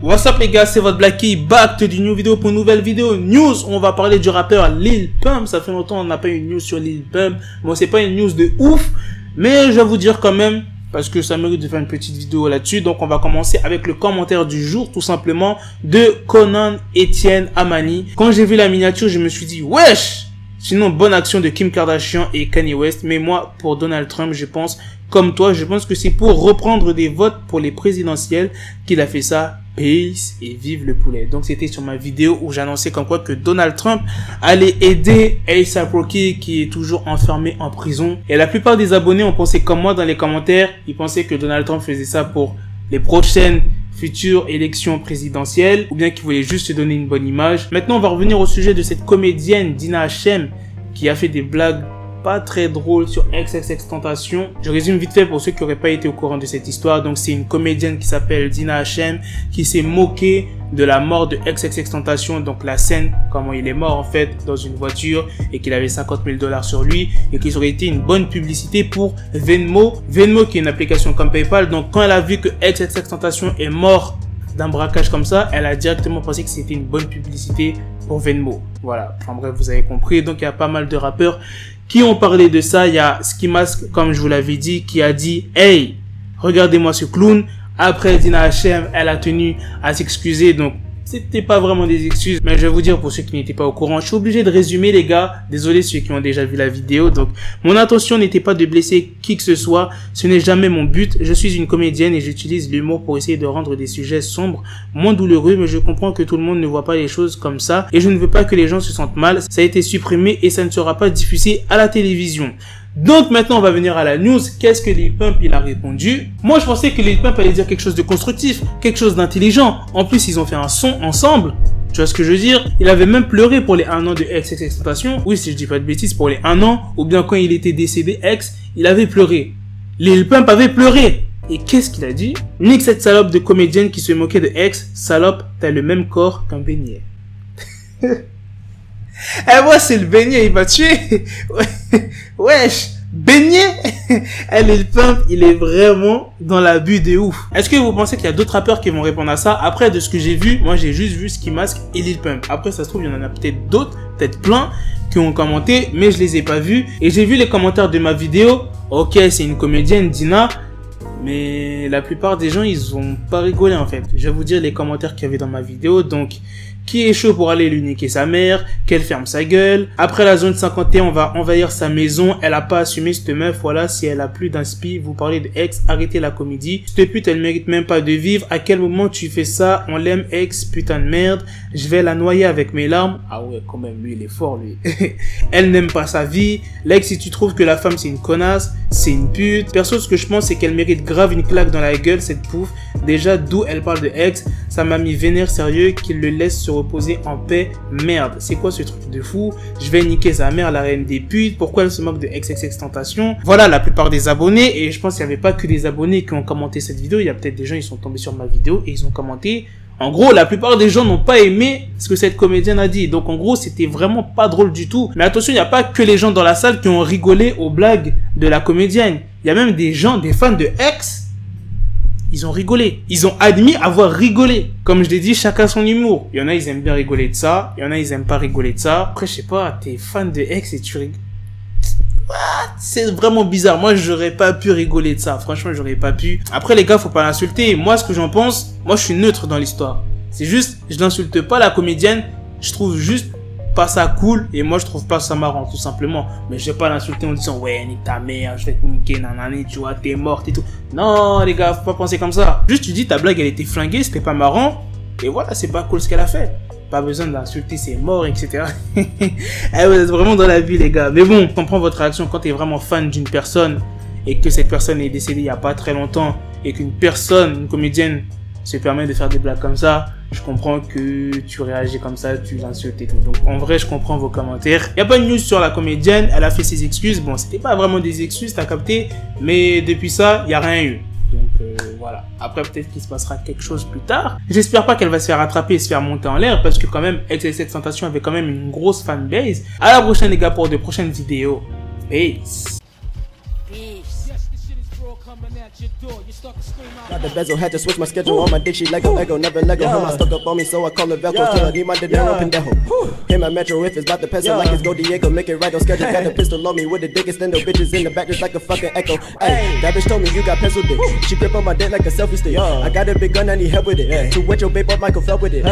What's up les gars, c'est votre Blacky, back to the new vidéo pour une nouvelle vidéo news. On va parler du rappeur Lil Pump. Ça fait longtemps qu'on n'a pas eu une news sur Lil Pump. Bon, c'est pas une news de ouf, mais je vais vous dire quand même, parce que ça mérite de faire une petite vidéo là-dessus. Donc on va commencer avec le commentaire du jour, tout simplement, de Conan Etienne Amani. Quand j'ai vu la miniature, je me suis dit, wesh! Sinon, bonne action de Kim Kardashian et Kanye West. Mais moi, pour Donald Trump, je pense, comme toi, je pense que c'est pour reprendre des votes pour les présidentielles qu'il a fait ça. Peace et vive le poulet. Donc c'était sur ma vidéo où j'annonçais comme quoi que Donald Trump allait aider A$AP Rocky qui est toujours enfermé en prison. Et la plupart des abonnés ont pensé comme moi dans les commentaires. Ils pensaient que Donald Trump faisait ça pour les prochaines futures élections présidentielles ou bien qu'il voulait juste se donner une bonne image. Maintenant on va revenir au sujet de cette comédienne Dina Hashem qui a fait des blagues pas très drôle sur XXXTentacion. Je résume vite fait pour ceux qui n'auraient pas été au courant de cette histoire. Donc c'est une comédienne qui s'appelle Dina Hashem qui s'est moquée de la mort de XXXTentacion. Donc la scène, comment il est mort en fait dans une voiture et qu'il avait 50 000 $ sur lui et qu'il aurait été une bonne publicité pour Venmo. Venmo qui est une application comme PayPal. Donc quand elle a vu que XXXTentacion est mort d'un braquage comme ça, elle a directement pensé que c'était une bonne publicité pour Venmo. Voilà, enfin bref, vous avez compris. Donc il y a pas mal de rappeurs qui ont parlé de ça. Il y a Ski Mask, comme je vous l'avais dit, qui a dit « Hey, regardez-moi ce clown ». Après, Dina Hashem, elle a tenu à s'excuser. Donc, c'était pas vraiment des excuses. Mais je vais vous dire, pour ceux qui n'étaient pas au courant, je suis obligé de résumer, les gars. Désolé ceux qui ont déjà vu la vidéo. Donc, mon intention n'était pas de blesser qui que ce soit. Ce n'est jamais mon but. Je suis une comédienne et j'utilise l'humour pour essayer de rendre des sujets sombres moins douloureux. Mais je comprends que tout le monde ne voit pas les choses comme ça. Et je ne veux pas que les gens se sentent mal. Ça a été supprimé et ça ne sera pas diffusé à la télévision. Donc maintenant on va venir à la news. Qu'est-ce que Lil Pump il a répondu? Moi je pensais que Lil Pump allait dire quelque chose de constructif, quelque chose d'intelligent. En plus ils ont fait un son ensemble. Tu vois ce que je veux dire? Il avait même pleuré pour les 1 an de XXXTentacion. Oui, si je dis pas de bêtises, pour les 1 an. Ou bien quand il était décédé ex, il avait pleuré. Lil Pump avait pleuré. Et qu'est-ce qu'il a dit? Nique cette salope de comédienne qui se moquait de ex. Salope, t'as le même corps qu'un beignet. Eh moi c'est le beignet, il m'a tué. Wesh, beignet. Lil Pump, il est vraiment dans l'abus de ouf. Est-ce que vous pensez qu'il y a d'autres rappeurs qui vont répondre à ça? Après, de ce que j'ai vu, moi j'ai juste vu Ski Mask et Lil Pump. Après, ça se trouve, il y en a peut-être d'autres, peut-être plein, qui ont commenté, mais je les ai pas vus. Et j'ai vu les commentaires de ma vidéo. Ok, c'est une comédienne, Dina. Mais la plupart des gens, ils ont pas rigolé en fait. Je vais vous dire les commentaires qu'il y avait dans ma vidéo. Donc, qui est chaud pour aller lui niquer sa mère? Qu'elle ferme sa gueule. Après la zone 51, on va envahir sa maison. Elle a pas assumé cette meuf. Voilà, si elle a plus d'inspi, vous parlez de ex, arrêtez la comédie. Cette pute, elle mérite même pas de vivre. À quel moment tu fais ça? On l'aime ex, putain de merde. Je vais la noyer avec mes larmes. Ah ouais, quand même, lui, il est fort, lui. Elle n'aime pas sa vie. L'ex, si tu trouves que la femme, c'est une connasse, c'est une pute. Perso, ce que je pense, c'est qu'elle mérite grave une claque dans la gueule, cette pouffe. Déjà, d'où elle parle de ex, ça m'a mis vénère sérieux qu'il le laisse se reposer en paix. Merde, c'est quoi ce truc de fou? Je vais niquer sa mère, la reine des putes. Pourquoi elle se moque de XXXTentacion? Voilà la plupart des abonnés. Et je pense qu'il n'y avait pas que des abonnés qui ont commenté cette vidéo. Il y a peut-être des gens, ils sont tombés sur ma vidéo et ils ont commenté. En gros, la plupart des gens n'ont pas aimé ce que cette comédienne a dit. Donc en gros, c'était vraiment pas drôle du tout. Mais attention, il n'y a pas que les gens dans la salle qui ont rigolé aux blagues de la comédienne. Il y a même des gens, des fans de ex. Ils ont rigolé. Ils ont admis avoir rigolé. Comme je l'ai dit, chacun son humour. Il y en a, ils aiment bien rigoler de ça. Il y en a, ils aiment pas rigoler de ça. Après, je sais pas, t'es fan de ex et tu rigoles. C'est vraiment bizarre. Moi, j'aurais pas pu rigoler de ça. Franchement, j'aurais pas pu. Après, les gars, faut pas l'insulter. Moi, ce que j'en pense, moi, je suis neutre dans l'histoire. C'est juste, je n'insulte pas la comédienne. Je trouve juste pas ça cool et moi je trouve pas ça marrant tout simplement. Mais je vais pas l'insulter en disant ouais nique ta mère, je vais te niquer nanani, tu vois t'es morte et tout. Non les gars, faut pas penser comme ça. Juste tu dis ta blague elle était flinguée, c'était pas marrant et voilà, c'est pas cool ce qu'elle a fait. Pas besoin d'insulter ses morts, etc. Vous êtes vraiment dans la vie les gars. Mais bon, je comprends votre réaction quand t'es vraiment fan d'une personne et que cette personne est décédée il y a pas très longtemps et qu'une personne, une comédienne se permet de faire des blagues comme ça. Je comprends que tu réagis comme ça, tu l'insultes et tout. Donc en vrai, je comprends vos commentaires. Il n'y a pas de news sur la comédienne, elle a fait ses excuses. Bon, c'était pas vraiment des excuses, t'as capté. Mais depuis ça, il n'y a rien eu. Donc voilà. Après, peut-être qu'il se passera quelque chose plus tard. J'espère pas qu'elle va se faire attraper et se faire monter en l'air. Parce que quand même, XXXTentacion avait quand même une grosse fanbase. À la prochaine les gars pour de prochaines vidéos. Peace. Got the bezel, had to switch my schedule. On my dick, she Lego, never Lego. Her stuck up on me, so I call her Velcro. Till I need my dinero pendejo. Hit my metro if it's about the peso, like it's Go Diego. Make it right on schedule. Got the pistol on me with the dick extendo. Bitches in the back just like a fucking echo. Ay, that bitch told me you got pencil dick. She grip on my dick like a selfie stick. I got a big gun, I need help with it. To wet your babe up, Michael fell with it.